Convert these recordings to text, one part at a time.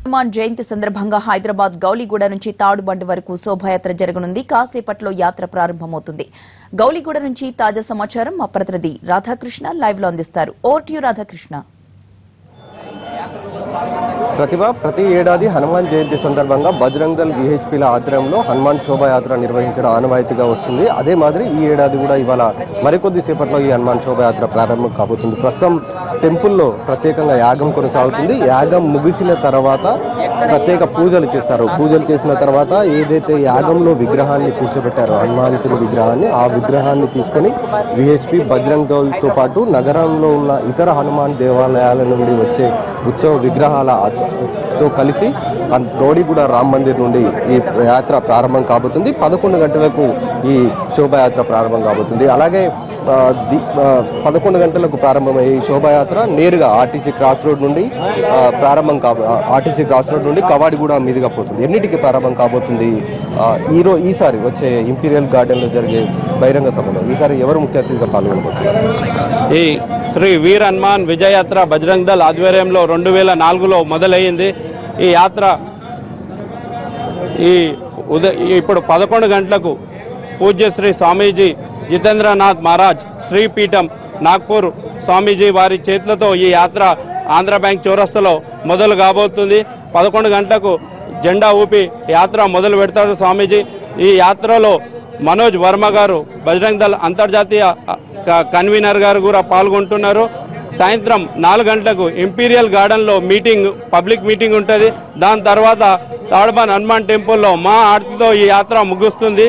హనుమాన్ జయంతి సందర్భంగా హైదరాబాద్ గౌలిగూడ నుంచి తాడుబండి వరకు శోభాయాత్ర జరగనుంది. కాసేపట్లో యాత్ర ప్రారంభమవుతుంది. గౌలిగూడ నుంచి తాజా సమాచారం మా ప్రతినిధి రాధాకృష్ణ లైవ్ లో అందిస్తారు. Over to you Radhakrishna. ప్రతి ఏడాది హనుమాన్ జయంతి సందర్భంగా బజరంగ్ దళ్ విహెచ్పీల ఆధ్వర్యంలో హనుమాన్ శోభాయాత్ర నిర్వహించడం ఆనవాయితీగా వస్తుంది. అదే మాదిరి ఈ ఏడాది కూడా ఇవాళ మరికొద్ది సేపట్లో ఈ హనుమాన్ శోభాయాత్ర ప్రారంభం కాబోతుంది. ప్రస్తుతం టెంపుల్లో ప్రత్యేకంగా యాగం కొనసాగుతుంది. యాగం ముగిసిన తర్వాత ప్రత్యేక పూజలు చేస్తారు. పూజలు చేసిన తర్వాత ఏదైతే యాగంలో విగ్రహాన్ని కూర్చోబెట్టారో హనుమంతుని విగ్రహాన్ని, ఆ విగ్రహాన్ని తీసుకొని విహెచ్పీ బజరంగ్ దళ్తో పాటు నగరంలో ఉన్న ఇతర హనుమాన్ దేవాలయాల నుండి వచ్చే ఉత్సవ విగ్రహాలతో కలిసి గౌలిగూడ రామ్ మందిర్ నుండి ఈ యాత్ర ప్రారంభం కాబోతుంది. 11 గంటలకు ఈ శోభాయాత్ర ప్రారంభం కాబోతుంది. అలాగే 11 గంటలకు ప్రారంభమయ్యే ఈ శోభాయాత్ర నేరుగా ఆర్టీసీ క్రాస్ రోడ్ నుండి కవాడిగూడ మీదుగా పోతుంది. ఎన్నిటికి ప్రారంభం కాబోతుంది? ఈసారి వచ్చే ఇంపీరియల్ గార్డెన్ లో జరిగే బహిరంగ సభలో ఈసారి ఎవరు ముఖ్య అతిథిగా పాల్గొనబోతున్నారు? ఈ శ్రీ వీర్ హనుమాన్ విజయయాత్ర బజరంగ్ దళ్ ఆధ్వర్యంలో 2004లో మొదలైంది. ఈ యాత్ర ఇప్పుడు 11 గంటలకు పూజ్య శ్రీ స్వామీజీ జితేంద్రనాథ్ మహారాజ్ శ్రీపీఠం నాగ్పూర్ స్వామీజీ వారి చేతులతో ఈ యాత్ర ఆంధ్ర బ్యాంక్ చౌరస్తాలో మొదలు కాబోతుంది. 11 గంటలకు జెండా ఊపి యాత్ర మొదలు పెడతారు స్వామీజీ. ఈ యాత్రలో మనోజ్ వర్మ గారు బజరంగ్ దళ్ అంతర్జాతీయ కన్వీనర్ గారు కూడా పాల్గొంటున్నారు. సాయంత్రం 4 గంటలకు ఇంపీరియల్ గార్డెన్లో పబ్లిక్ మీటింగ్ ఉంటుంది. దాని తర్వాత తాడుబండి హనుమాన్ టెంపుల్లో మా ఆర్తితో ఈ యాత్ర ముగుస్తుంది.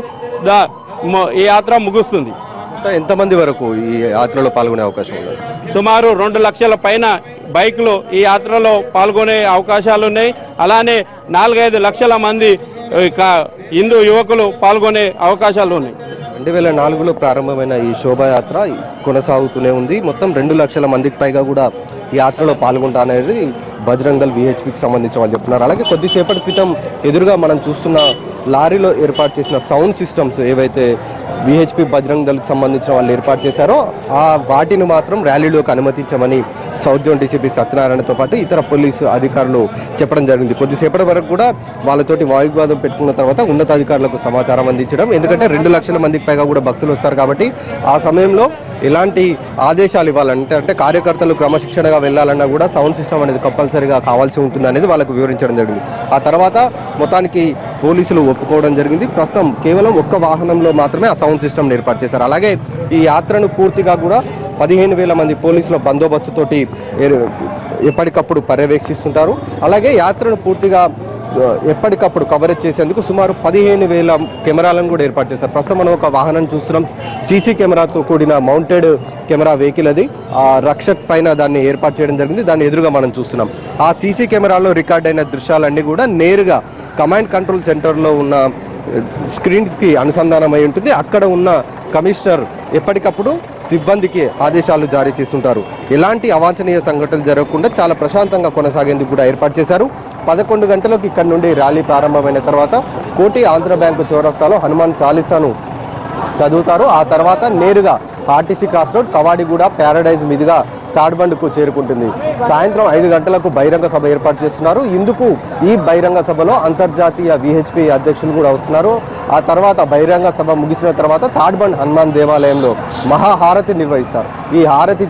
ఎంతమంది వరకు ఈ యాత్రలో పాల్గొనే అవకాశం ఉంది? సుమారు 2 లక్షల పైన బైకులు ఈ యాత్రలో పాల్గొనే అవకాశాలు ఉన్నాయి. అలానే 4-5 లక్షల మంది హిందూ యువకులు పాల్గొనే అవకాశాలు ఉన్నాయి. 2004లో ప్రారంభమైన ఈ శోభాయాత్ర కొనసాగుతూనే ఉంది. మొత్తం 2 లక్షల మందికి పైగా కూడా ఈ యాత్రలో పాల్గొంటారనేది బజరంగ్ దళ్ విహెచ్పీకి సంబంధించిన వాళ్ళు చెప్తున్నారు. అలాగే కొద్దిసేపటి క్రితం ఎదురుగా మనం చూస్తున్న లారీలో ఏర్పాటు చేసిన సౌండ్ సిస్టమ్స్ ఏవైతే విహెచ్పీ బజరంగ్ దళ్కి సంబంధించిన వాళ్ళు ఏర్పాటు చేశారో వాటిని మాత్రం ర్యాలీలోకి అనుమతించమని సౌత్ జోన్ డీసీపీ సత్యనారాయణతో పాటు ఇతర పోలీసు అధికారులు చెప్పడం జరిగింది. కొద్దిసేపటి వరకు కూడా వాళ్ళతోటి వాగ్వాదం పెట్టుకున్న తర్వాత ఉన్నతాధికారులకు సమాచారం అందించడం, ఎందుకంటే 2 లక్షల మందికి పైగా కూడా భక్తులు వస్తారు కాబట్టి ఆ సమయంలో ఎలాంటి ఆదేశాలు ఇవ్వాలంటే అంటే కార్యకర్తలు క్రమశిక్షణగా వెళ్ళాలన్నా కూడా సౌండ్ సిస్టమ్ అనేది కంపల్సరీగా కావాల్సి ఉంటుంది అనేది వాళ్ళకు వివరించడం జరిగింది. ఆ తర్వాత మొత్తానికి పోలీసులు ఒప్పుకోవడం జరిగింది. ప్రస్తుతం కేవలం ఒక్క వాహనంలో మాత్రమే ఆ సౌండ్ సిస్టమ్ ఏర్పాటు చేశారు. అలాగే ఈ యాత్రను పూర్తిగా కూడా 15,000 మంది పోలీసుల బందోబస్తుతోటి ఎప్పటికప్పుడు పర్యవేక్షిస్తుంటారు. అలాగే యాత్రను పూర్తిగా ఎప్పటికప్పుడు కవరేజ్ చేసేందుకు సుమారు 15,000 కెమెరాలను కూడా ఏర్పాటు చేస్తారు. ప్రస్తుతం మనం ఒక వాహనం చూస్తున్నాం. సీసీ కెమెరాతో కూడిన మౌంటెడ్ కెమెరా వెహికల్ అది రక్షక్ పైన దాన్ని ఏర్పాటు చేయడం జరిగింది. దాన్ని ఎదురుగా మనం చూస్తున్నాం. ఆ సీసీ కెమెరాలో రికార్డ్ అయిన దృశ్యాలన్నీ కూడా నేరుగా కమాండ్ కంట్రోల్ సెంటర్లో ఉన్న స్క్రీన్స్కి అనుసంధానమై ఉంటుంది. అక్కడ ఉన్న కమిషనర్ ఎప్పటికప్పుడు సిబ్బందికి ఆదేశాలు జారీ చేస్తుంటారు. ఎలాంటి అవాంఛనీయ సంఘటనలు జరగకుండా చాలా ప్రశాంతంగా కొనసాగేందుకు కూడా ఏర్పాటు చేశారు. 11 గంటలకు ఇక్కడ నుండి ర్యాలీ ప్రారంభమైన తర్వాత కోటి ఆంధ్ర బ్యాంకు చౌరస్తాలో హనుమాన్ చాలీసాను చదువుతారు. ఆ తర్వాత నేరుగా RTC cross road Kavadiguda Paradise మీదుగా తాడుబండుకు చేరుకుంటుంది. సాయంత్రం 5 గంటలకు బహిరంగ సభ ఏర్పాటు చేస్తున్నారు. ఇందుకు ఈ బహిరంగ సభలో అంతర్జాతీయ విహెచ్పీ అధ్యక్షులు కూడా వస్తున్నారు. ఆ తర్వాత బహిరంగ సభ ముగిసిన తర్వాత తాడుబండి హనుమాన్ దేవాలయంలో మహాహారతి నిర్వహిస్తారు. ఈ హారతి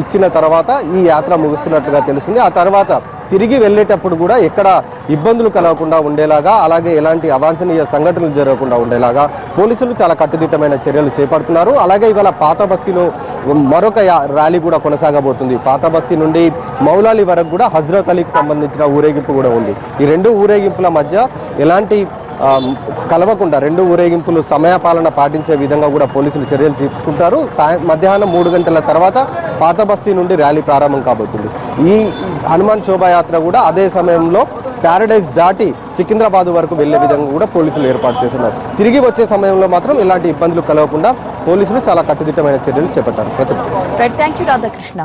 ఇచ్చిన తర్వాత ఈ యాత్ర ముగుస్తున్నట్లుగా తెలుస్తుంది. ఆ తర్వాత తిరిగి వెళ్ళేటప్పుడు కూడా ఎక్కడ ఇబ్బందులు కలగకుండా ఉండేలాగా, అలాగే ఎలాంటి అవాంఛనీయ సంఘటనలు జరగకుండా ఉండేలాగా పోలీసులు చాలా కట్టుదిట్టమైన చర్యలు చేపడుతున్నారు. అలాగే ఇవాళ పాత బస్తీలో మరొక ర్యాలీ కూడా కొనసాగబోతుంది. పాత బస్తీ నుండి మౌలాలి వరకు కూడా హజ్రత్ అలీకి సంబంధించిన ఊరేగింపు కూడా ఉంది. ఈ 2 ఊరేగింపుల మధ్య ఎలాంటి కలవకుండా 2 ఊరేగింపులు సమయపాలన పాటించే విధంగా కూడా పోలీసులు చర్యలు తీసుకుంటారు. మధ్యాహ్నం 3 గంటల తర్వాత పాత బస్తీ నుండి ర్యాలీ ప్రారంభం కాబోతుంది. ఈ హనుమాన్ శోభాయాత్ర కూడా అదే సమయంలో ప్యారడైజ్ దాటి సికింద్రాబాద్ వరకు వెళ్లే విధంగా కూడా పోలీసులు ఏర్పాటు చేస్తున్నారు. తిరిగి వచ్చే సమయంలో మాత్రం ఎలాంటి ఇబ్బందులు కలగకుండా పోలీసులు చాలా కట్టుదిట్టమైన చర్యలు చేపట్టారు. థాంక్యూ రాధాకృష్ణ.